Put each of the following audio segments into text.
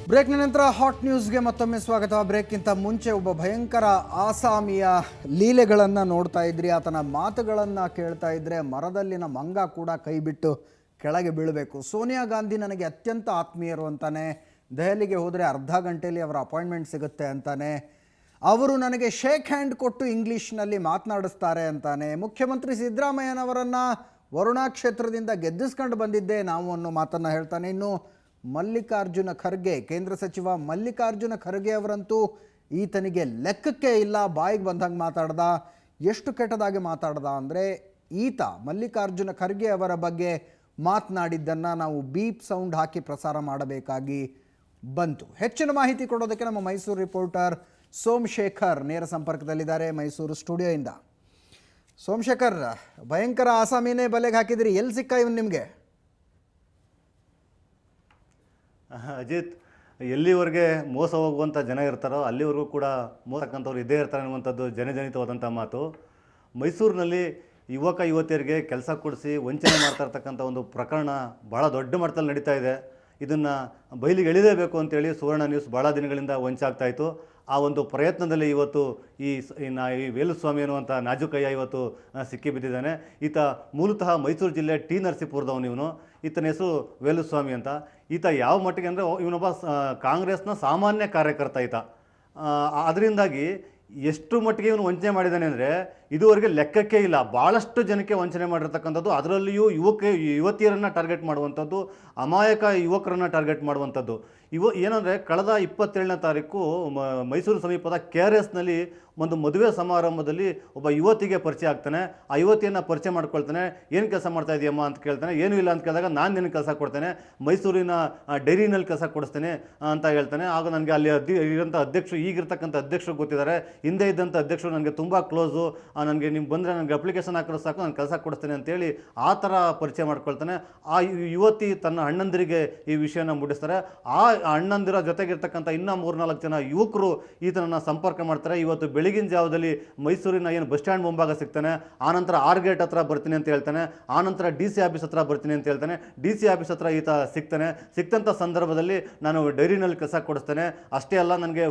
ಬ್ರೇಕ್ನ ನಂತರ ಹಾಟ್ ನ್ಯೂಸ್ಗೆ ಮತ್ತೊಮ್ಮೆ ಸ್ವಾಗತ. ಬ್ರೇಕ್ಗಿಂತ ಮುಂಚೆ ಒಬ್ಬ ಭಯಂಕರ ಆಸಾಮಿಯ ಲೀಲೆಗಳನ್ನು ನೋಡ್ತಾ ಇದ್ರಿ. ಆತನ ಮಾತುಗಳನ್ನು ಕೇಳ್ತಾ ಇದ್ರೆ ಮರದಲ್ಲಿನ ಮಂಗ ಕೂಡ ಕೈ ಬಿಟ್ಟು ಕೆಳಗೆ ಬೀಳಬೇಕು. ಸೋನಿಯಾ ಗಾಂಧಿ ನನಗೆ ಅತ್ಯಂತ ಆತ್ಮೀಯರು ಅಂತಾನೆ. ದೆಹಲಿಗೆ ಹೋದರೆ ಅರ್ಧ ಗಂಟೆಯಲ್ಲಿ ಅವರ ಅಪಾಯಿಂಟ್ಮೆಂಟ್ ಸಿಗುತ್ತೆ ಅಂತಾನೆ. ಅವರು ನನಗೆ ಶೇಕ್ ಹ್ಯಾಂಡ್ ಕೊಟ್ಟು ಇಂಗ್ಲೀಷ್ನಲ್ಲಿ ಮಾತನಾಡಿಸ್ತಾರೆ ಅಂತಾನೆ. ಮುಖ್ಯಮಂತ್ರಿ ಸಿದ್ದರಾಮಯ್ಯನವರನ್ನು ವರುಣಾ ಕ್ಷೇತ್ರದಿಂದ ಗೆದ್ದಿಸ್ಕೊಂಡು ಬಂದಿದ್ದೆ ನಾವು ಅನ್ನೋ ಮಾತನ್ನು ಹೇಳ್ತಾನೆ. ಇನ್ನು ಮಲ್ಲಿಕಾರ್ಜುನ ಖರ್ಗೆ, ಕೇಂದ್ರ ಸಚಿವ ಮಲ್ಲಿಕಾರ್ಜುನ ಖರ್ಗೆ ಅವರಂತೂ ಈತನಿಗೆ ಲೆಕ್ಕಕ್ಕೆ ಇಲ್ಲ. ಬಾಯಿಗೆ ಬಂದಂಗೆ ಮಾತಾಡ್ದ. ಎಷ್ಟು ಕೆಟ್ಟದಾಗಿ ಮಾತಾಡ್ದ ಅಂದರೆ, ಈತ ಮಲ್ಲಿಕಾರ್ಜುನ ಖರ್ಗೆ ಅವರ ಬಗ್ಗೆ ಮಾತನಾಡಿದ್ದನ್ನು ನಾವು ಬೀಪ್ ಸೌಂಡ್ ಹಾಕಿ ಪ್ರಸಾರ ಮಾಡಬೇಕಾಗಿ ಬಂತು. ಹೆಚ್ಚಿನ ಮಾಹಿತಿ ಕೊಡೋದಕ್ಕೆ ನಮ್ಮ ಮೈಸೂರು ರಿಪೋರ್ಟರ್ ಸೋಮಶೇಖರ್ ನೇರ ಸಂಪರ್ಕದಲ್ಲಿದ್ದಾರೆ ಮೈಸೂರು ಸ್ಟುಡಿಯೋಯಿಂದ. ಸೋಮಶೇಖರ್, ಭಯಂಕರ ಆಸಾಮಿನೇ ಬಲೆಗೆ ಹಾಕಿದಿರಿ. ಎಲ್ಲಿ ಸಿಕ್ಕ ಇವನು ನಿಮಗೆ? ಅಜಿತ್, ಎಲ್ಲಿವರೆಗೆ ಮೋಸ ಹೋಗುವಂಥ ಜನ ಇರ್ತಾರೋ ಅಲ್ಲಿವರೆಗೂ ಕೂಡ ಮೋಸಕ್ಕಂಥವ್ರು ಇದ್ದೇ ಇರ್ತಾರೆ ಅನ್ನುವಂಥದ್ದು ಜನಜನಿತವಾದಂಥ ಮಾತು. ಮೈಸೂರಿನಲ್ಲಿ ಯುವಕ ಯುವತಿಯರಿಗೆ ಕೆಲಸ ಕೊಡಿಸಿ ವಂಚನೆ ಮಾಡ್ತಾ ಇರ್ತಕ್ಕಂಥ ಒಂದು ಪ್ರಕರಣ ಭಾಳ ದೊಡ್ಡ ಮಟ್ಟದಲ್ಲಿ ನಡೀತಾ ಇದೆ. ಇದನ್ನು ಬಯಲಿಗೆ ಎಳಿಲೇಬೇಕು ಅಂತೇಳಿ ಸುವರ್ಣ ನ್ಯೂಸ್ ಭಾಳ ದಿನಗಳಿಂದ ವಂಚಾಗ್ತಾಯಿತ್ತು. ಆ ಒಂದು ಪ್ರಯತ್ನದಲ್ಲಿ ಇವತ್ತು ಈ ವೇಲುಸ್ವಾಮಿ ಅನ್ನುವಂಥ ನಾಜುಕಯ್ಯ ಇವತ್ತು ಸಿಕ್ಕಿಬಿದ್ದಿದ್ದಾನೆ. ಈತ ಮೂಲತಃ ಮೈಸೂರು ಜಿಲ್ಲೆ ಟಿ ನರಸೀಪುರದವನು. ಇವನು, ಈತನ ಹೆಸರು ವೇಲುಸ್ವಾಮಿ ಅಂತ. ಈತ ಯಾವ ಮಟ್ಟಿಗೆ ಅಂದರೆ ಇವನೊಬ್ಬ ಕಾಂಗ್ರೆಸ್ನ ಸಾಮಾನ್ಯ ಕಾರ್ಯಕರ್ತ ಈತ. ಅದರಿಂದಾಗಿ ಎಷ್ಟು ಮಟ್ಟಿಗೆ ಇವನು ವಂಚನೆ ಮಾಡಿದ್ದಾನೆ ಅಂದರೆ ಇದುವರೆಗೆ ಲೆಕ್ಕಕ್ಕೆ ಇಲ್ಲ. ಭಾಳಷ್ಟು ಜನಕ್ಕೆ ವಂಚನೆ ಮಾಡಿರ್ತಕ್ಕಂಥದ್ದು, ಅದರಲ್ಲಿಯೂ ಯುವತಿಯರನ್ನು ಟಾರ್ಗೆಟ್ ಮಾಡುವಂಥದ್ದು, ಅಮಾಯಕ ಯುವಕರನ್ನು ಟಾರ್ಗೆಟ್ ಮಾಡುವಂಥದ್ದು. ಏನಂದರೆ ಕಳೆದ 27ನೇ ತಾರೀಕು ಮೈಸೂರು ಸಮೀಪದ KRSನಲ್ಲಿ ಒಂದು ಮದುವೆ ಸಮಾರಂಭದಲ್ಲಿ ಒಬ್ಬ ಯುವತಿಗೆ ಪರಿಚಯ ಆಗ್ತಾನೆ. ಆ ಯುವತಿಯನ್ನು ಪರಿಚಯ ಮಾಡ್ಕೊಳ್ತಾನೆ. ಏನು ಕೆಲಸ ಮಾಡ್ತಾ ಇದೆಯಮ್ಮ ಅಂತ ಕೇಳ್ತಾನೆ. ಏನೂ ಇಲ್ಲ ಅಂತ ಕೇಳಿದಾಗ, ನಾನು ನಿನಗೆ ಕೆಲಸ ಕೊಡ್ತೇನೆ, ಮೈಸೂರಿನ ಡೈರಿನಲ್ಲಿ ಕೆಲಸ ಕೊಡಿಸ್ತೇನೆ ಅಂತ ಹೇಳ್ತಾನೆ. ಆಗ ನನಗೆ ಅಲ್ಲಿ ಇರೋಂಥ ಅಧ್ಯಕ್ಷರು, ಈಗಿರ್ತಕ್ಕಂಥ ಅಧ್ಯಕ್ಷರು ಗೊತ್ತಿದ್ದಾರೆ, ಹಿಂದೆ ಇದ್ದಂಥ ಅಧ್ಯಕ್ಷರು ನನಗೆ ತುಂಬ ಕ್ಲೋಸು, ನನಗೆ ನೀವು ಬಂದರೆ ನನಗೆ ಅಪ್ಲಿಕೇಶನ್ ಹಾಕಿದ್ರೆ ಸಾಕು, ನಾನು ಕೆಲಸ ಕೊಡಿಸ್ತೇನೆ ಅಂತೇಳಿ ಆ ಥರ ಪರಿಚಯ ಮಾಡ್ಕೊಳ್ತಾನೆ. ಆ ಯುವತಿ ತನ್ನ ಅಣ್ಣಂದಿರಿಗೆ ಈ ವಿಷಯನ ಮುಟ್ಟಿಸ್ತಾರೆ. ಆ ಅಣ್ಣಂದಿರ ಜೊತೆಗಿರ್ತಕ್ಕಂಥ ಇನ್ನೂ 3-4 ಜನ ಯುವಕರು ಈತನನ್ನು ಸಂಪರ್ಕ ಮಾಡ್ತಾರೆ. ಇವತ್ತು ಬೆಳಗಿನ ಜಾವದಲ್ಲಿ ಮೈಸೂರಿನ ಏನು ಬಸ್ ಸ್ಟ್ಯಾಂಡ್ ಮುಂಭಾಗ ಸಿಗ್ತಾನೆ. ಆನಂತರ ಆರ್ ಗೇಟ್ ಹತ್ರ ಬರ್ತೀನಿ ಅಂತ ಹೇಳ್ತಾನೆ. ಆನಂತರ DC ಆಫೀಸ್ ಹತ್ರ ಬರ್ತೀನಿ ಅಂತ ಹೇಳ್ತಾನೆ. DC ಆಫೀಸ್ ಹತ್ರ ಈತ ಸಿಗ್ತಾನೆ. ಸಿಕ್ತಂಥ ಸಂದರ್ಭದಲ್ಲಿ ನಾನು ಡೈರಿನಲ್ಲಿ ಕೆಲಸ ಕೊಡಿಸ್ತೇನೆ, ಅಷ್ಟೇ ಅಲ್ಲ ನನಗೆ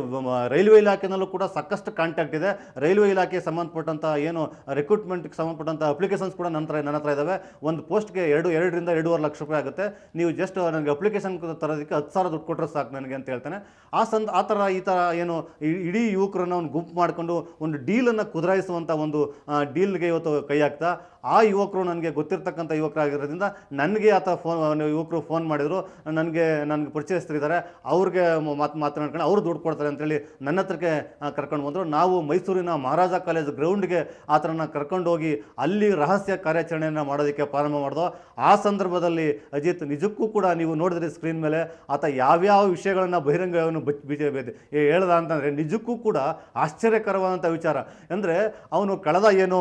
ರೈಲ್ವೆ ಇಲಾಖೆನಲ್ಲೂ ಕೂಡ ಸಾಕಷ್ಟು ಕಾಂಟ್ಯಾಕ್ಟ್ ಇದೆ. ರೈಲ್ವೆ ಇಲಾಖೆಗೆ ಸಂಬಂಧಪಟ್ಟಂಥ ಏನು ರಿಕ್ರೂಟ್ಮೆಂಟ್ಗೆ ಸಂಬಂಧಪಟ್ಟಂಥ ಅಪ್ಲಿಕೇಶನ್ಸ್ ಕೂಡ ನನ್ನ ಹತ್ರ ಇದ್ದಾವೆ. ಒಂದು ಪೋಸ್ಟ್ಗೆ 2.5 ರಿಂದ 2.5 ಲಕ್ಷ ರೂಪಾಯಿ ಆಗುತ್ತೆ. ನೀವು ಜಸ್ಟ್ ನನಗೆ ಅಪ್ಲಿಕೇಶನ್ ತರೋದಕ್ಕೆ 10,000 ದುಡ್ಡು ಕೊಟ್ಟರೆ ಸಾಕು ನನಗೆ ಅಂತ ಹೇಳ್ತಾನೆ. ಆ ಥರ ಈ ಥರ ಏನು ಇಡೀ ಯುವಕರನ್ನು ಒಂದು ಗುಂಪು ಮಾಡಿಕೊಂಡು ಒಂದು ಡೀಲನ್ನು ಕುದುರಾಯಿಸುವಂಥ ಒಂದು ಡೀಲ್ಗೆ ಇವತ್ತು ಕೈ ಹಾಕ್ತಾ, ಆ ಯುವಕರು ನನಗೆ ಗೊತ್ತಿರ್ತಕ್ಕಂಥ ಯುವಕರಾಗಿರೋದ್ರಿಂದ ನನಗೆ ಯುವಕರು ಫೋನ್ ಮಾಡಿದರು. ನನಗೆ ಪರಿಚಯಿಸ್ತಿದ್ದಾರೆ, ಅವ್ರಿಗೆ ಮಾತನಾಡ್ಕೊಂಡು ಅವರು ದುಡ್ಡು ಕೊಡ್ತಾರೆ ಅಂತೇಳಿ ನನ್ನ ಹತ್ರಕ್ಕೆ ಕರ್ಕೊಂಡು ಬಂದರು. ನಾವು ಮೈಸೂರಿನ ಮಹಾರಾಜ ಕಾಲೇಜ್ ಗ್ರೌಂಡ್ಗೆ ಆ ಥರನ ಕರ್ಕೊಂಡು ಹೋಗಿ ಅಲ್ಲಿ ರಹಸ್ಯ ಕಾರ್ಯಾಚರಣೆಯನ್ನು ಮಾಡೋದಕ್ಕೆ ಪ್ರಾರಂಭ ಮಾಡಿದೋ. ಆ ಸಂದರ್ಭದಲ್ಲಿ ಅಜಿತ್, ನಿಜಕ್ಕೂ ಕೂಡ ನೀವು ನೋಡಿದ್ರಿ ಸ್ಕ್ರೀನ್ ಮೇಲೆ ಆತ ಯಾವ್ಯಾವ ವಿಷಯಗಳನ್ನು ಬಹಿರಂಗವನ್ನು ಹೇಳ್ದ ಅಂತಂದರೆ ನಿಜಕ್ಕೂ ಕೂಡ ಆಶ್ಚರ್ಯಕರವಾದಂಥ ವಿಚಾರ. ಅಂದರೆ ಅವನು ಕಳೆದ ಏನು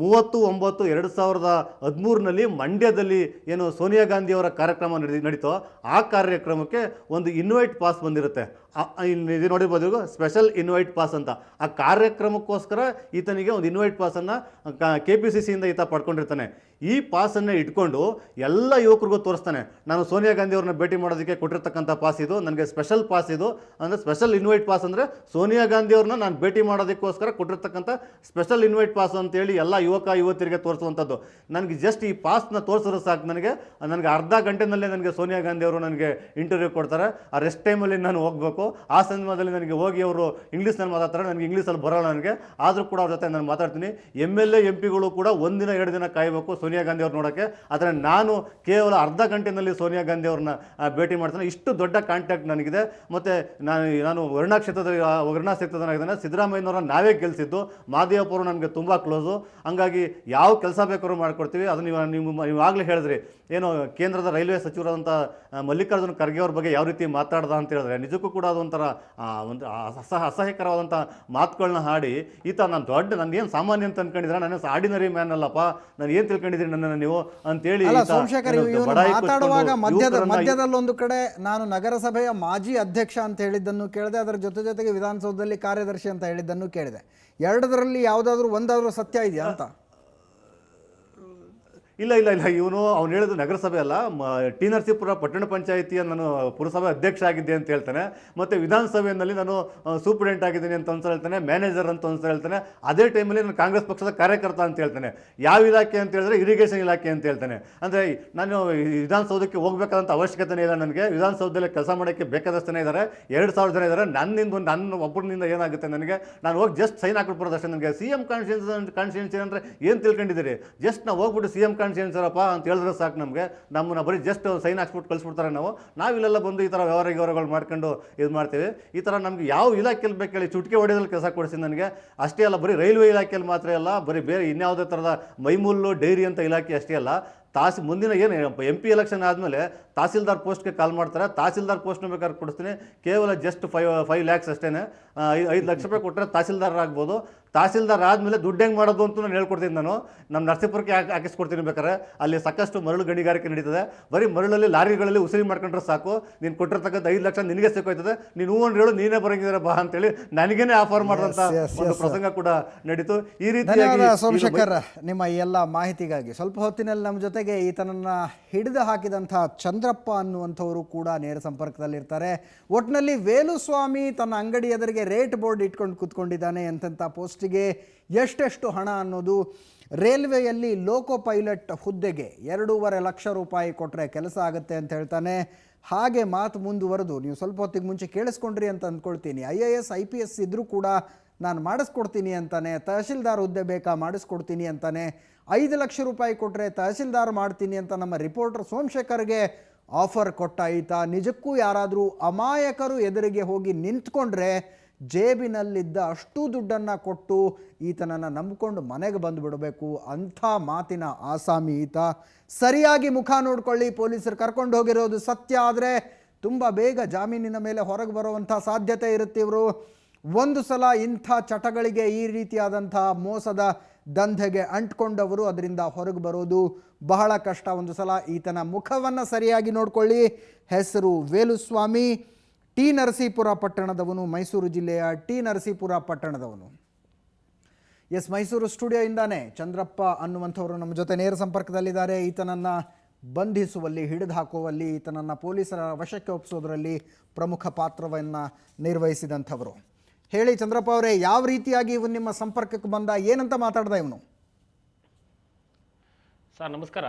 30/9/2013 ಮಂಡ್ಯದಲ್ಲಿ ಏನು ಸೋನಿಯಾ ಗಾಂಧಿಯವರ ಕಾರ್ಯಕ್ರಮ ನಡೀತೋ ಆ ಕಾರ್ಯಕ್ರಮಕ್ಕೆ ಒಂದು ಇನ್ವೈಟ್ ಪಾಸ್ ಬಂದಿರುತ್ತೆ. ಇದು ನೋಡಿರ್ಬೋದು, ಸ್ಪೆಷಲ್ ಇನ್ವೈಟ್ ಪಾಸ್ ಅಂತ. ಆ ಕಾರ್ಯಕ್ರಮಕ್ಕೋಸ್ಕರ ಈತನಿಗೆ ಒಂದು ಇನ್ವೈಟ್ ಪಾಸನ್ನು KPCCಯಿಂದ ಈತ ಪಡ್ಕೊಂಡಿರ್ತಾನೆ. ಈ ಪಾಸನ್ನು ಇಟ್ಕೊಂಡು ಎಲ್ಲ ಯುವಕರಿಗೂ ತೋರಿಸ್ತಾನೆ. ನಾನು ಸೋನಿಯಾ ಗಾಂಧಿಯವ್ರನ್ನ ಭೇಟಿ ಮಾಡೋದಕ್ಕೆ ಕೊಟ್ಟಿರ್ತಕ್ಕಂಥ ಪಾಸ್ ಇದು, ನನಗೆ ಸ್ಪೆಷಲ್ ಪಾಸ್ ಇದು. ಅಂದರೆ ಸ್ಪೆಷಲ್ ಇನ್ವೈಟ್ ಪಾಸ್ ಅಂದರೆ ಸೋನಿಯಾ ಗಾಂಧಿಯವ್ರನ್ನ ನಾನು ಭೇಟಿ ಮಾಡೋದಕ್ಕೋಸ್ಕರ ಕೊಟ್ಟಿರ್ತಕ್ಕಂಥ ಸ್ಪೆಷಲ್ ಇನ್ವೈಟ್ ಪಾಸ್ ಅಂತೇಳಿ ಎಲ್ಲ ಯುವತಿಯರಿಗೆ ತೋರಿಸುವಂಥದ್ದು. ನನಗೆ ಜಸ್ಟ್ ಈ ಪಾಸ್ನ ತೋರಿಸಿದ್ರೆ ಸಾಕು, ನನಗೆ ಅರ್ಧ ಗಂಟೆನಲ್ಲೇ ನನಗೆ ಸೋನಿಯಾ ಗಾಂಧಿಯವರು ನನಗೆ ಇಂಟರ್ವ್ಯೂ ಕೊಡ್ತಾರೆ. ಆ ರೆಸ್ಟ್ ಟೈಮಲ್ಲಿ ನಾನು ಹೋಗಬೇಕು. ಆ ಸಂದರ್ಭದಲ್ಲಿ ನನಗೆ ಹೋಗಿ ಅವರು ಇಂಗ್ಲೀಷ್ನಲ್ಲಿ ಮಾತಾಡ್ತಾರೆ. ನನಗೆ ಇಂಗ್ಲೀಷಲ್ಲಿ ಬರೋಲ್ಲ ನನಗೆ, ಆದರೂ ಕೂಡ ಅವ್ರ ಜೊತೆ ನಾನು ಮಾತಾಡ್ತೀನಿ. MLA MP ಗಳು ಕೂಡ 1 ದಿನ 2 ದಿನ ಕಾಯಬೇಕು ಸೋನಿಯಾ ಗಾಂಧಿ ಅವ್ರು ನೋಡೋಕ್ಕೆ. ಆದರೆ ನಾನು ಕೇವಲ ಅರ್ಧ ಗಂಟೆಯಲ್ಲಿ ಸೋನಿಯಾ ಗಾಂಧಿ ಅವ್ರನ್ನ ಭೇಟಿ ಮಾಡ್ತಾನೆ. ಇಷ್ಟು ದೊಡ್ಡ ಕಾಂಟ್ಯಾಕ್ಟ್ ನನಗಿದೆ. ಮತ್ತು ನಾನು ವರುಣಾ ಕ್ಷೇತ್ರದಲ್ಲಿದ್ದೇನೆ. ಸಿದ್ದರಾಮಯ್ಯನವ್ರನ್ನ ನಾವೇ ಗೆಲ್ಲಿಸಿದ್ದು. ಮಾದೇವಪ್ಪ ಅವರು ನನಗೆ ತುಂಬ ಕ್ಲೋಸು. ಹಂಗಾಗಿ ಯಾವ ಕೆಲಸ ಬೇಕಾದ್ರೂ ಮಾಡ್ಕೊಡ್ತೀವಿ. ಅದು ನೀವು ಆಗಲೇ ಹೇಳಿದ್ರಿ, ಏನು ಕೇಂದ್ರದ ರೈಲ್ವೆ ಸಚಿವರಾದಂಥ ಮಲ್ಲಿಕಾರ್ಜುನ ಖರ್ಗೆ ಅವ್ರ ಬಗ್ಗೆ ಯಾವ ರೀತಿ ಮಾತಾಡ್ದ ಅಂತ ಹೇಳಿದ್ರೆ ನಿಜಕ್ಕೂ ಕೂಡ ಅದೊಂಥರ ಒಂದು ಅಸಹ್ಯಕರವಾದಂಥ ಮಾತುಗಳನ್ನ ಹಾಡಿ ಈತ ನಾನು ಏನು ಸಾಮಾನ್ಯ ಅಂತ ಅನ್ಕೊಂಡಿದ್ರೆ, ನಾನು ಆರ್ಡಿನರಿ ಮ್ಯಾನ್ ಅಲ್ಲಪ್ಪ, ನಾನು ಏನು ತಿಳ್ಕೊಂಡಿದ್ದೀನಿ ನನ್ನನ್ನು ನೀವು ಅಂತೇಳಿ ಮಾತಾಡುವಾಗ ಮಧ್ಯದಲ್ಲೊಂದು ಕಡೆ ನಾನು ನಗರಸಭೆಯ ಮಾಜಿ ಅಧ್ಯಕ್ಷ ಅಂತ ಹೇಳಿದ್ದನ್ನು ಕೇಳಿದೆ, ಅದರ ಜೊತೆಗೆ ವಿಧಾನಸೌಧದಲ್ಲಿ ಕಾರ್ಯದರ್ಶಿ ಅಂತ ಹೇಳಿದ್ದನ್ನು ಕೇಳಿದೆ. ಎರಡರಲ್ಲಿ ಯಾವುದಾದ್ರೂ ಒಂದಾದ್ರೂ ಸತ್ಯ ಇದೆಯಾ ಅಂತ? ಇಲ್ಲ ಇಲ್ಲ ಇಲ್ಲ ಇವನು ಅವ್ನು ಹೇಳಿದ್ದು ನಗರಸಭೆ ಅಲ್ಲ, ಟಿ ನರಸೀಪುರ ಪಟ್ಟಣ ಪಂಚಾಯಿತಿಯ ನಾನು ಪುರಸಭೆ ಅಧ್ಯಕ್ಷ ಆಗಿದ್ದೆ ಅಂತ ಹೇಳ್ತಾನೆ. ಮತ್ತು ವಿಧಾನಸಭೆಯಲ್ಲಿ ನಾನು ಸೂಪ್ರಿಡೆಂಟ್ ಆಗಿದ್ದೀನಿ ಅಂತ ಒಂದ್ಸಲ ಹೇಳ್ತಾನೆ, ಮ್ಯಾನೇಜರ್ ಅಂತ ಒಂದ್ಸಲ ಹೇಳ್ತಾನೆ. ಅದೇ ಟೈಮಲ್ಲಿ ನಾನು ಕಾಂಗ್ರೆಸ್ ಪಕ್ಷದ ಕಾರ್ಯಕರ್ತ ಅಂತ ಹೇಳ್ತಾನೆ. ಯಾವ ಇಲಾಖೆ ಅಂತ ಹೇಳಿದ್ರೆ ಇರಿಗೇಷನ್ ಇಲಾಖೆ ಅಂತ ಹೇಳ್ತಾನೆ. ಅಂದರೆ ನಾನು ವಿಧಾನಸೌಧಕ್ಕೆ ಹೋಗ್ಬೇಕಾದಂಥ ಅವಶ್ಯಕತೆನೇ ಇಲ್ಲ, ನನಗೆ ವಿಧಾನಸೌಧದಲ್ಲಿ ಕೆಲಸ ಮಾಡೋಕ್ಕೆ ಬೇಕಾದಷ್ಟು ಜನ ಇದ್ದಾರೆ, 2,000 ಜನ ಇದ್ದಾರೆ. ನನ್ನ ಒಬ್ಬರಿಂದ ಏನಾಗುತ್ತೆ, ನನಗೆ ನಾನು ಹೋಗಿ ಜಸ್ಟ್ ಸೈನ್ ಹಾಕ್ಬಿಟ್ಬರೋದು ಅಷ್ಟೇ. ನನಗೆ ಸಿ ಎಂ ಕಾನ್ಸ್ಟಿಟ್ಯೂನ್ಸಿ ಅಂದರೆ ಏನು ತಿಳ್ಕೊಂಡಿದ್ದೀರಿ? ಜಸ್ಟ್ ನಾವು ಹೋಗ್ಬಿಟ್ಟು ಸಿ ಎಂ ಕಾನ್ಸ್ಟಿಟ್ಯೂನ್ಸಿರಪ್ಪ ಅಂತ ಹೇಳಿದ್ರೆ ಸಾಕು, ನಮ್ಮನ್ನ ಬರೀ ಜಸ್ಟ್ ಸೈನ್ ಹಾಕ್ಸ್ಬಿಟ್ಟು ಕಳಿಸ್ಬಿಡ್ತಾರೆ. ನಾವಿಲ್ಲೆಲ್ಲ ಬಂದು ಈ ಥರ ವ್ಯವಹಾರಗಳು ಮಾಡ್ಕೊಂಡು ಇದು ಮಾಡ್ತೀವಿ. ಈ ಥರ ನಮ್ಗೆ ಯಾವ ಇಲಾಖೆಯಲ್ಲಿ ಬೇಕು ಹೇಳಿ ಚುಟ್ಕೆ ಹೊಡೆಯೋದಲ್ಲಿ ಕೆಲಸ ಕೊಡಿಸಿ ನನಗೆ. ಅಷ್ಟೇ ಅಲ್ಲ, ಬರೀ ರೈಲ್ವೆ ಇಲಾಖೆಯಲ್ಲಿ ಮಾತ್ರ ಅಲ್ಲ, ಬರೀ ಬೇರೆ ಇನ್ಯಾವುದೇ ಥರದ ಮೈಮೂಲು ಡೈರಿ ಅಂತ ಇಲಾಖೆ ಅಷ್ಟೇ ಅಲ್ಲ, ಮುಂದಿನ ಏನು MP ಎಲೆಕ್ಷನ್ ಆದಮೇಲೆ ತಹಸೀಲ್ದಾರ್ ಪೋಸ್ಟ್ಗೆ ಕಾಲ್ ಮಾಡ್ತಾರೆ. ತಹಸೀಲ್ದಾರ್ ಪೋಸ್ಟ್ನ ಬೇಕಾದ್ರೆ ಕೊಡಿಸ್ತೀನಿ, ಕೇವಲ ಜಸ್ಟ್ 5 lakhs ಅಷ್ಟೇ. 5 ಲಕ್ಷ ರೂಪಾಯಿ ಕೊಟ್ಟರೆ ತಹಸೀಲ್ದಾರ್ ಆಗ್ಬೋದು. ತಹಸೀಲ್ದಾರ್ ಆದಮೇಲೆ ದುಡ್ಡು ಹೆಂಗೆ ಮಾಡೋದು ಅಂತ ನಾನು ಹೇಳ್ಕೊಡ್ತೀನಿ. ನಮ್ಮ ನರಸೀಪುರಕ್ಕೆ ಹಾಕಿಸ್ಕೊಡ್ತೀನಿ ಬೇಕಾದ್ರೆ. ಅಲ್ಲಿ ಸಾಕಷ್ಟು ಮರಳು ಗಣಿಗಾರಿಕೆ ನಡೀತದೆ. ಬರೀ ಮರಳಲ್ಲಿ ಲಾರಿಗಳಲ್ಲಿ ಉಸಿರಿ ಮಾಡ್ಕೊಂಡ್ರೆ ಸಾಕು, ನೀನು ಕೊಟ್ಟಿರ್ತಕ್ಕಂಥ 5 ಲಕ್ಷ ನಿನಗೆ ಸಿಕ್ಕೋಯ್ತದೆ. ನೀನು ಹೂ ಅಂತ ಹೇಳು, ನೀನೇ ಬರಂಗಿದ್ದಾರೆ ಬಾ ಅಂತೇಳಿ ನನಗೇನೆ ಆಫರ್ ಮಾಡಿದಂಥ ಒಂದು ಪ್ರಸಂಗ ಕೂಡ ನಡೀತು. ಈ ರೀತಿಯಾಗಿ ಸೋಮಶೇಖರ್, ನಿಮ್ಮ ಈ ಎಲ್ಲ ಮಾಹಿತಿಗಾಗಿ ಸ್ವಲ್ಪ ಹೊತ್ತಿನಲ್ಲಿ ನಮ್ಮ ಜೊತೆಗೆ ಈತನನ್ನು ಹಿಡಿದು ಹಾಕಿದಂಥ ಚಂದ್ರಪ್ಪ ಅನ್ನುವಂಥವರು ಕೂಡ ನೇರ ಸಂಪರ್ಕದಲ್ಲಿರ್ತಾರೆ. ಒಟ್ಟಿನಲ್ಲಿ ವೇಲುಸ್ವಾಮಿ ತನ್ನ ಅಂಗಡಿ ಎದುರಿಗೆ ರೇಟ್ ಬೋರ್ಡ್ ಇಟ್ಕೊಂಡು ಕೂತ್ಕೊಂಡಿದ್ದಾನೆ. ಎಂತೆಂಥ ಪೋಸ್ಟಿಗೆ ಎಷ್ಟೆಷ್ಟು ಹಣ ಅನ್ನೋದು, ರೈಲ್ವೆಯಲ್ಲಿ ಲೋಕೋ ಪೈಲಟ್ ಹುದ್ದೆಗೆ 2.5 ಲಕ್ಷ ರೂಪಾಯಿ ಕೊಟ್ಟರೆ ಕೆಲಸ ಆಗುತ್ತೆ ಅಂತ ಹೇಳ್ತಾನೆ. ಹಾಗೆ ಮಾತು ಮುಂದುವರೆದು, ನೀವು ಸ್ವಲ್ಪ ಹೊತ್ತಿಗೆ ಮುಂಚೆ ಕೇಳಿಸ್ಕೊಂಡ್ರಿ ಅಂತ ಅಂದ್ಕೊಳ್ತೀನಿ, IAS IPS ಇದ್ದರೂ ಕೂಡ ನಾನು ಮಾಡಿಸ್ಕೊಡ್ತೀನಿ ಅಂತಾನೆ. ತಹಶೀಲ್ದಾರ್ ಹುದ್ದೆ ಬೇಕಾ, ಮಾಡಿಸ್ಕೊಡ್ತೀನಿ ಅಂತಾನೆ. 5 ಲಕ್ಷ ರೂಪಾಯಿ ಕೊಟ್ಟರೆ ತಹಶೀಲ್ದಾರ್ ಮಾಡ್ತೀನಿ ಅಂತ ನಮ್ಮ ರಿಪೋರ್ಟರ್ ಸೋಮಶೇಖರ್ಗೆ ಆಫರ್ ಕೊಟ್ಟ ಈತ. ನಿಜಕ್ಕೂ ಯಾರಾದರೂ ಅಮಾಯಕರು ಎದುರಿಗೆ ಹೋಗಿ ನಿಂತ್ಕೊಂಡ್ರೆ ಜೇಬಿನಲ್ಲಿದ್ದ ಅಷ್ಟು ದುಡ್ಡನ್ನು ಕೊಟ್ಟು ಈತನನ್ನು ನಂಬಿಕೊಂಡು ಮನೆಗೆ ಬಂದುಬಿಡಬೇಕು. ಅಂಥ ಮಾತಿನ ಆಸಾಮಿ ಈತ. ಸರಿಯಾಗಿ ಮುಖ ನೋಡ್ಕೊಳ್ಳಿ, ಪೊಲೀಸರು ಕರ್ಕೊಂಡು ಹೋಗಿರೋದು ಸತ್ಯ ಆದರೆ ತುಂಬ ಬೇಗ ಜಾಮೀನಿನ ಮೇಲೆ ಹೊರಗೆ ಬರುವಂಥ ಸಾಧ್ಯತೆ ಇರುತ್ತೆ. ಇವರು ಒಂದು ಸಲ ಇಂಥ ಚಟಗಳಿಗೆ, ಈ ರೀತಿಯಾದಂಥ ಮೋಸದ ದಂಧೆಗೆ ಅಂಟ್ಕೊಂಡವರು ಅದರಿಂದ ಹೊರಗೆ ಬರೋದು ಬಹಳ ಕಷ್ಟ. ಒಂದು ಸಲ ಈತನ ಮುಖವನ್ನು ಸರಿಯಾಗಿ ನೋಡ್ಕೊಳ್ಳಿ. ಹೆಸರು ವೇಲುಸ್ವಾಮಿ, ಟಿ ನರಸೀಪುರ ಪಟ್ಟಣದವನು, ಮೈಸೂರು ಜಿಲ್ಲೆಯ ಟಿ ನರಸೀಪುರ ಪಟ್ಟಣದವನು. ಮೈಸೂರು ಸ್ಟುಡಿಯೋಯಿಂದಾನೆ ಚಂದ್ರಪ್ಪ ಅನ್ನುವಂಥವರು ನಮ್ಮ ಜೊತೆ ನೇರ ಸಂಪರ್ಕದಲ್ಲಿದ್ದಾರೆ. ಈತನನ್ನು ಬಂಧಿಸುವಲ್ಲಿ, ಹಿಡಿದು ಹಾಕುವಲ್ಲಿ, ಈತನನ್ನು ಪೊಲೀಸರ ವಶಕ್ಕೆ ಒಪ್ಪಿಸೋದ್ರಲ್ಲಿ ಪ್ರಮುಖ ಪಾತ್ರವನ್ನು ನಿರ್ವಹಿಸಿದಂಥವರು. ಹೇಳಿ ಚಂದ್ರಪ್ಪ ಅವರೇ, ಯಾವ ರೀತಿಯಾಗಿ ಇವನು ನಿಮ್ಮ ಸಂಪರ್ಕಕ್ಕೆ ಬಂದ, ಏನಂತ ಮಾತಾಡ್ದ ಇವನು? ಸರ್ ನಮಸ್ಕಾರ.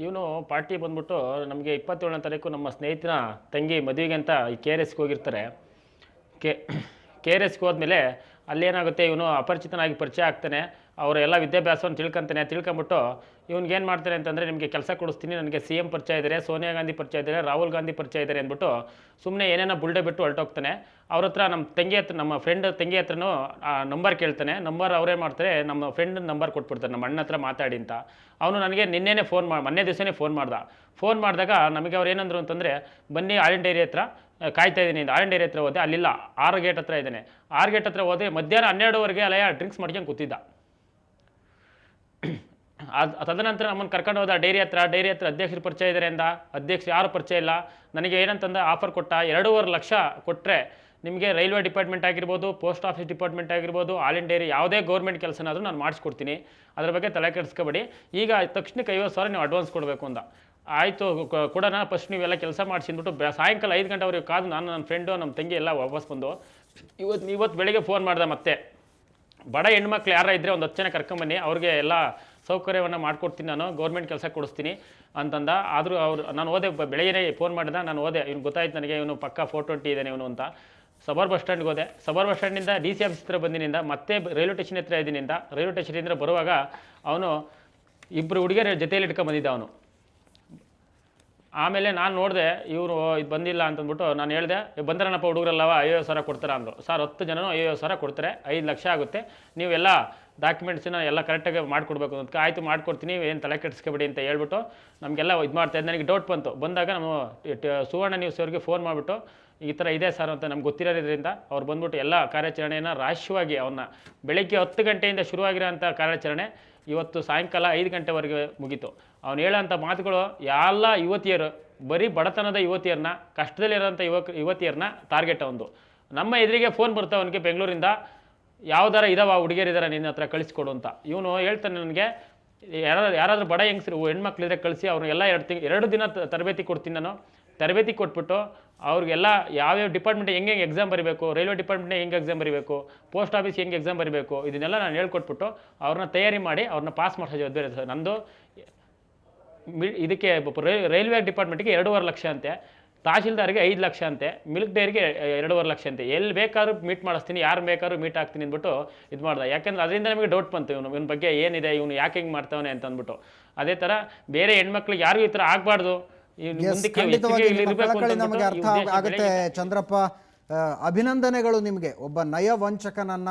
ಇವನು ಪಾರ್ಟಿ ಬಂದ್ಬಿಟ್ಟು ನಮಗೆ 27ನೇ ತಾರೀಕು ನಮ್ಮ ಸ್ನೇಹಿತನ ತಂಗಿ ಮದುವೆಗೆ ಅಂತ ಈ KRSಗೆ ಹೋಗಿರ್ತಾರೆ. KRSಗೆ ಹೋದ್ಮೇಲೆ ಅಲ್ಲೇನಾಗುತ್ತೆ, ಇವನು ಅಪರಿಚಿತನಾಗಿ ಪರಿಚಯ ಆಗ್ತಾನೆ. ಅವರ ಎಲ್ಲ ವಿದ್ಯಾಭ್ಯಾಸವನ್ನು ತಿಳ್ಕೊಂಬಿಟ್ಟು ಇವ್ನಿಗೇನು ಮಾಡ್ತಾರೆ ಅಂತಂದರೆ, ನಿಮಗೆ ಕೆಲಸ ಕೊಡಿಸ್ತೀನಿ, ನನಗೆ CM ಪರಿಚಯ ಇದ್ದಾರೆ, ಸೋನಿಯಾ ಗಾಂಧಿ ಪರಿಚಯ ಇದ್ದಾರೆ, ರಾಹುಲ್ ಗಾಂಧಿ ಪರಿಚಯ ಇದ್ದಾರೆ ಅಂದ್ಬಿಟ್ಟು ಸುಮ್ಮನೆ ಏನೇನೋ ಬುಲ್ಡೆ ಬಿಟ್ಟು ಹೊರಟೋಗ್ತಾನೆ. ಅವ್ರ ಹತ್ರ ನಮ್ಮ ಫ್ರೆಂಡ್ ತಂಗಿ ಹತ್ರನೂ ನಂಬರ್ ಕೇಳ್ತಾನೆ. ನಂಬರ್ ಅವರೇ ಮಾಡ್ತಾರೆ, ನಮ್ಮ ಫ್ರೆಂಡ್ ನಂಬರ್ ಕೊಟ್ಬಿಡ್ತಾರೆ, ನಮ್ಮ ಅಣ್ಣ ಹತ್ರ ಮಾತಾಡಿ ಅಂತ. ಅವನು ನನಗೆ ಮೊನ್ನೆ ದಿವಸನೇ ಫೋನ್ ಮಾಡಿದಾಗ ನಮಗೆ ಅವ್ರು ಏನಂದ್ರು ಅಂತಂದರೆ, ಬನ್ನಿ ಆಲಿನ್ ಡೈರಿ ಹತ್ರ ಕಾಯ್ತಾ ಇದ್ದೀನಿ ಅಂತ. ಆಲಿನ್ ಡೈರಿ ಹತ್ರ ಹೋದೆ, ಅಲ್ಲಿಲ್ಲ, 6 ಗೇಟ್ ಹತ್ರ ಇದ್ದಾನೆ. 6 ಗೇಟ್ ಹತ್ರ ಹೋದೆ, ಮಧ್ಯಾಹ್ನ 12ವರೆಗೆ ಅಲ್ಲಯ್ಯ ಡ್ರಿಂಕ್ಸ್ ಮಾಡ್ಕೊಂಡು ಕೂತಿದ್ದ. ತದನಂತರ ನಮ್ಮನ್ನು ಕರ್ಕೊಂಡು ಹೋದ ಡೈರಿ ಹತ್ರ ಅಧ್ಯಕ್ಷರ ಪರಿಚಯ ಇದ್ದಾರೆ ಅಂದ. ಅಧ್ಯಕ್ಷ ಯಾರು ಪರಿಚಯ ಇಲ್ಲ. ನನಗೆ ಏನಂತಂದ ಆಫರ್ ಕೊಟ್ಟ, 2.5 ಲಕ್ಷ ಕೊಟ್ಟರೆ ನಿಮಗೆ ರೈಲ್ವೆ ಡಿಪಾರ್ಟ್ಮೆಂಟ್ ಆಗಿರ್ಬೋದು, ಪೋಸ್ಟ್ ಆಫೀಸ್ ಡಿಪಾರ್ಟ್ಮೆಂಟ್ ಆಗಿರ್ಬೋದು, ಆಲಿನ್ ಡೈರಿ ಯಾವುದೇ ಗೌರ್ಮೆಂಟ್ ಕೆಲಸನಾದರೂ ನಾನು ಮಾಡಿಸ್ಕೊಡ್ತೀನಿ, ಅದ್ರ ಬಗ್ಗೆ ತಲೆ ಕೆಡಿಸ್ಕೋಬೇಡಿ, ಈಗ ತಕ್ಷಣಕ್ಕೆ 50,000 ನೀವು ಅಡ್ವಾನ್ಸ್ ಕೊಡಬೇಕು ಅಂದ. ಆಯಿತು ಕೊಡೋಣ, ಫಸ್ಟ್ ನೀವೆಲ್ಲ ಕೆಲಸ ಮಾಡಿಸಿದ್ಬಿಟ್ಟು ಸಾಯಂಕಾಲ 5 ಗಂಟೆವರೆಗೆ ಕಾದು ನಾನು, ನನ್ನ ಫ್ರೆಂಡು, ನಮ್ಮ ತಂಗಿ ಎಲ್ಲ ವಾಪಸ್ ಬಂದು ಇವತ್ತು ಬೆಳಗ್ಗೆ ಫೋನ್ ಮಾಡ್ದೆ. ಮತ್ತೆ ಬಡ ಹೆಣ್ಮಕ್ಳು ಯಾರ ಇದ್ದರೆ ಒಂದು 10 ಜನ ಕರ್ಕೊಂಬನ್ನಿ, ಅವ್ರಿಗೆ ಎಲ್ಲ ಸೌಕರ್ಯವನ್ನು ಮಾಡಿಕೊಡ್ತೀನಿ, ನಾನು ಗೌರ್ಮೆಂಟ್ ಕೆಲಸ ಕೊಡಿಸ್ತೀನಿ ಅಂತಂದ. ಆದರೂ ನಾನು ಓದೆ, ಬೆಳಗ್ಗೆ ಫೋನ್ ಮಾಡಿದ, ನಾನು ಓದೆ. ಇವ್ನು ಗೊತ್ತಾಯ್ತು ನನಗೆ, ಇವನು ಪಕ್ಕ 420 ಇದ್ದಾನೆ ಇವನು ಅಂತ. ಸಬರ್ ಬಸ್ ಸ್ಟ್ಯಾಂಡ್ಗೆ ಹೋದೆ. ಸಬರ್ ಬಸ್ ಸ್ಟ್ಯಾಂಡಿಂದ DC ಆಫೀಸ್ ಹತ್ರ ಬಂದಿನಿಂದ ಮತ್ತೆ ರೈಲ್ವೆ ಸ್ಟೇಷನ್ ಹತ್ರ ಇದ್ದೀನಿಂದ. ರೈಲ್ವೆ ಸ್ಟೇಷನಿಂದ ಬರುವಾಗ ಅವನು 2 ಹುಡುಗಿಯರ ಜೊತೆಯಲ್ಲಿ ಇಟ್ಕೊಂಡು ಬಂದಿದ್ದ ಅವನು. ಆಮೇಲೆ ನಾನು ನೋಡಿದೆ, ಇವರು ಇದು ಬಂದಿಲ್ಲ ಅಂತಂದ್ಬಿಟ್ಟು ನಾನು ಹೇಳಿದೆ, ಬಂದ್ರನಪ್ಪ ಹುಡುಗರಲ್ಲವ, 50,000 ಕೊಡ್ತಾರೆ ಅಂದರು. ಸರ್ 10 ಜನನು 50,000 ಕೊಡ್ತಾರೆ, 5 ಲಕ್ಷ ಆಗುತ್ತೆ, ನೀವೆಲ್ಲ ಡಾಕ್ಯುಮೆಂಟ್ಸನ್ನ ಎಲ್ಲ ಕರೆಕ್ಟಾಗಿ ಮಾಡಿಕೊಡ್ಬೇಕು ಅಂತ. ಆಯಿತು ಮಾಡ್ಕೊಡ್ತೀನಿ, ಏನು ತಲೆ ಕೆಡಿಸ್ಕೊಬೇಡಿ ಅಂತ ಹೇಳ್ಬಿಟ್ಟು ನಮಗೆಲ್ಲ ಇದು ಮಾಡ್ತಾಯಿದ್ದು. ನನಗೆ ಡೌಟ್ ಬಂದಾಗ ನಮ್ಮ ಸುವರ್ಣ ನ್ಯೂಸ್ ಅವ್ರಿಗೆ ಫೋನ್ ಮಾಡಿಬಿಟ್ಟು, ಈ ಥರ ಇದೆ ಸರ್ ಅಂತ ನಮ್ಗೆ ಗೊತ್ತಿರೋದ್ರಿಂದ ಅವ್ರು ಬಂದ್ಬಿಟ್ಟು ಎಲ್ಲ ಕಾರ್ಯಾಚರಣೆಯನ್ನು ರಾಶಿಯಾಗಿ ಅವನ್ನ ಬೆಳಗ್ಗೆ 10 ಗಂಟೆಯಿಂದ ಶುರುವಾಗಿರೋಂಥ ಕಾರ್ಯಾಚರಣೆ ಇವತ್ತು ಸಾಯಂಕಾಲ 5 ಗಂಟೆವರೆಗೆ ಮುಗೀತು. ಅವ್ನು ಹೇಳೋಂಥ ಮಾತುಗಳು ಎಲ್ಲ ಯುವತಿಯರು, ಬರೀ ಬಡತನದ ಯುವತಿಯರನ್ನ, ಕಷ್ಟದಲ್ಲಿರೋಂಥ ಯುವತಿಯರನ್ನ ಟಾರ್ಗೆಟ್ ಒಂದು. ನಮ್ಮ ಎದುರಿಗೆ ಫೋನ್ ಬರ್ತಾವೆ ಅವನಿಗೆ ಬೆಂಗಳೂರಿಂದ, ಯಾವ್ದಾರ ಇದಾವ ಹುಡುಗಿಯರಿದ್ದಾರೆ ನಿನ್ನ ಹತ್ರ ಕಳಿಸ್ಕೊಡು ಅಂತ. ಇವನು ಹೇಳ್ತಾನೆ ನನಗೆ, ಯಾರಾದರೂ ಬಡ ಹೆಂಗಸರು ಹೆಣ್ಮಕ್ಳಿದ್ರೆ ಕಳಿಸಿ ಅವ್ರಿಗೆಲ್ಲ 2 ದಿನ ತರಬೇತಿ ಕೊಡ್ತೀನಿ ನಾನು. ತರಬೇತಿ ಕೊಟ್ಬಿಟ್ಟು ಅವ್ರಿಗೆಲ್ಲ ಯಾವ್ಯಾವ ಡಿಪಾರ್ಟ್ಮೆಂಟ್ ಹೆಂಗೆ ಎಕ್ಸಾಮ್ ಬರೀಬೇಕು, ರೈಲ್ವೆ ಡಿಪಾರ್ಟ್ಮೆಂಟ್ ಹೆಂಗೆ ಎಕ್ಸಾಮ್ ಬರೀಬೇಕು, ಪೋಸ್ಟ್ ಆಫೀಸ್ ಹೆಂಗೆ ಎಕ್ಸಾಮ್ ಬರೀಬೇಕು, ಇದನ್ನೆಲ್ಲ ನಾನು ಹೇಳ್ಕೊಟ್ಬಿಟ್ಟು ಅವ್ರನ್ನ ತಯಾರಿ ಮಾಡಿ ಅವ್ರನ್ನ ಪಾಸ್ ಮಾಡಿಸೋ ಜವಾಬ್ದಾರಿ ಸರ್ ನಂದು. ಇದಕ್ಕೆ ರೈಲ್ವೆ ಡಿಪಾರ್ಟ್ಮೆಂಟ್ಗೆ 2.5 ಲಕ್ಷ ಅಂತೆ, ತಹಶೀಲ್ದಾರ್ಗೆ 5 ಲಕ್ಷ ಅಂತೆ, ಮಿಲ್ಕ್ ಡೈರಿಗೆ 2.5 ಲಕ್ಷ ಅಂತೆ. ಎಲ್ಲಿ ಬೇಕಾದ್ರೂ ಮೀಟ್ ಮಾಡಿಸ್ತೀನಿ, ಯಾರು ಬೇಕಾದ್ರೂ ಮೀಟ್ ಆಗ್ತೀನಿ ಅಂದ್ಬಿಟ್ಟು ಇದು ಮಾಡ್ದೆ. ಯಾಕೆಂದ್ರೆ ಅದರಿಂದ ನಮಗೆ ಡೌಟ್ ಬಂತು, ಇವನ ಬಗ್ಗೆ ಏನಿದೆ, ಇವನು ಯಾಕೆ ಹಿಂಗೆ ಮಾಡ್ತಾವನೆ ಅಂತ ಅಂದ್ಬಿಟ್ಟು. ಅದೇ ಥರ ಬೇರೆ ಹೆಣ್ಮಕ್ಳಿಗೆ ಯಾರಿಗೂ ಈ ಥರ ಆಗಬಾರ್ದು, ಖಂಡಿತವಾಗಿ ನಿಮ್ಮ ಕಳಕಳಿ ನಮಗೆ ಅರ್ಥ ಆಗುತ್ತೆ ಚಂದ್ರಪ್ಪ. ಅಭಿನಂದನೆಗಳು ನಿಮಗೆ. ಒಬ್ಬ ನಯವಂಚಕನನ್ನ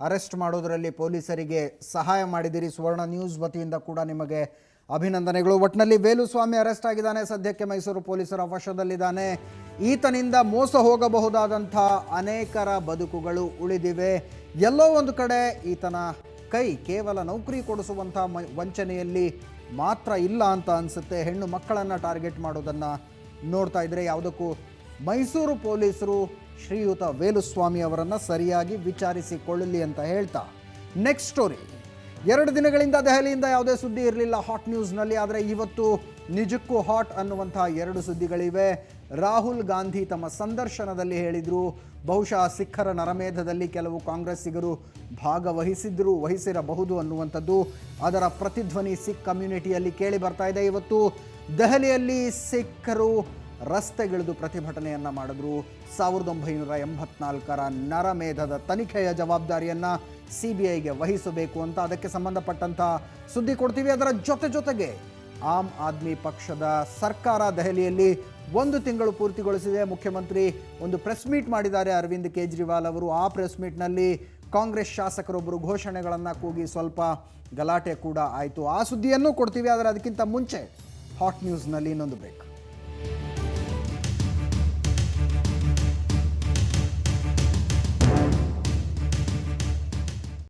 ಅರೆಸ್ಟ್ ಮಾಡೋದರಲ್ಲಿ ಪೊಲೀಸರಿಗೆ ಸಹಾಯ ಮಾಡಿದಿರಿ. ಸುವರ್ಣ ನ್ಯೂಸ್ ವತಿಯಿಂದ ಕೂಡ ನಿಮಗೆ ಅಭಿನಂದನೆಗಳು. ಒಟ್ಟಿನಲ್ಲಿ ವೇಲುಸ್ವಾಮಿ ಅರೆಸ್ಟ್ ಆಗಿದ್ದಾನೆ, ಸದ್ಯಕ್ಕೆ ಮೈಸೂರು ಪೊಲೀಸರ ವಶದಲ್ಲಿದ್ದಾನೆ. ಈತನಿಂದ ಮೋಸ ಹೋಗಬಹುದಾದಂಥ ಅನೇಕರ ಬದುಕುಗಳು ಉಳಿದಿವೆ. ಎಲ್ಲೋ ಒಂದು ಕಡೆ ಈತನ ಕೈ ಕೇವಲ ನೌಕರಿ ಕೊಡಿಸುವಂಥ ವಂಚನೆಯಲ್ಲಿ ಮಾತ್ರ ಇಲ್ಲ ಅಂತ ಅನಿಸುತ್ತೆ. ಹೆಣ್ಣು ಮಕ್ಕಳನ್ನು ಟಾರ್ಗೆಟ್ ಮಾಡೋದನ್ನು ನೋಡ್ತಾ ಇದ್ರೆ ಯಾವುದಕ್ಕೂ ಮೈಸೂರು ಪೊಲೀಸರು ಶ್ರೀಯುತ ವೇಲುಸ್ವಾಮಿ ಅವರನ್ನು ಸರಿಯಾಗಿ ವಿಚಾರಿಸಿಕೊಳ್ಳಲಿ ಅಂತ ಹೇಳ್ತಾ ನೆಕ್ಸ್ಟ್ ಸ್ಟೋರಿ. 2 ದಿನಗಳಿಂದ ದೆಹಲಿಯಿಂದ ಯಾವುದೇ ಸುದ್ದಿ ಇರಲಿಲ್ಲ ಹಾಟ್ ನ್ಯೂಸ್ನಲ್ಲಿ. ಆದರೆ ಇವತ್ತು ನಿಜಕ್ಕೂ ಹಾಟ್ ಅನ್ನುವಂಥ 2 ಸುದ್ದಿಗಳಿವೆ. ರಾಹುಲ್ ಗಾಂಧಿ ತಮ್ಮ ಸಂದರ್ಶನದಲ್ಲಿ ಹೇಳಿದರು, ಬಹುಶಃ ಸಿಖ್ಖರ ನರಮೇಧದಲ್ಲಿ ಕೆಲವು ಕಾಂಗ್ರೆಸ್ಸಿಗರು ವಹಿಸಿರಬಹುದು ಅನ್ನುವಂಥದ್ದು. ಅದರ ಪ್ರತಿಧ್ವನಿ ಸಿಖ್ ಕಮ್ಯುನಿಟಿಯಲ್ಲಿ ಕೇಳಿ ಬರ್ತಾ ಇದೆ. ಇವತ್ತು ದೆಹಲಿಯಲ್ಲಿ ಸಿಖ್ಖರು ರಸ್ತೆಗಿಳಿದು ಪ್ರತಿಭಟನೆಯನ್ನು ಮಾಡಿದ್ರು. 1984ರ ನರಮೇಧದ ತನಿಖೆಯ ಜವಾಬ್ದಾರಿಯನ್ನು CBIಗೆ ವಹಿಸಬೇಕು ಅಂತ. ಅದಕ್ಕೆ ಸಂಬಂಧಪಟ್ಟಂಥ ಸುದ್ದಿ ಕೊಡ್ತೀವಿ. ಅದರ ಜೊತೆಗೆ ಆಮ್ ಆದ್ಮಿ ಪಕ್ಷದ ಸರ್ಕಾರ ದೆಹಲಿಯಲ್ಲಿ 1 ತಿಂಗಳು ಪೂರ್ತಿಗೊಳಿಸಿದೆ. ಮುಖ್ಯಮಂತ್ರಿ ಒಂದು ಪ್ರೆಸ್ ಮೀಟ್ ಮಾಡಿದ್ದಾರೆ, ಅರವಿಂದ್ ಕೇಜ್ರಿವಾಲ್ ಅವರು. ಆ ಪ್ರೆಸ್ ಮೀಟ್ನಲ್ಲಿ ಕಾಂಗ್ರೆಸ್ ಶಾಸಕರೊಬ್ಬರು ಘೋಷಣೆಗಳನ್ನು ಕೂಗಿ ಸ್ವಲ್ಪ ಗಲಾಟೆ ಕೂಡ ಆಯಿತು. ಆ ಸುದ್ದಿಯನ್ನು ಕೊಡ್ತೀವಿ. ಆದರೆ ಅದಕ್ಕಿಂತ ಮುಂಚೆ ಹಾಟ್ ನ್ಯೂಸ್ನಲ್ಲಿ ಇನ್ನೊಂದು ಬ್ರೇಕ್.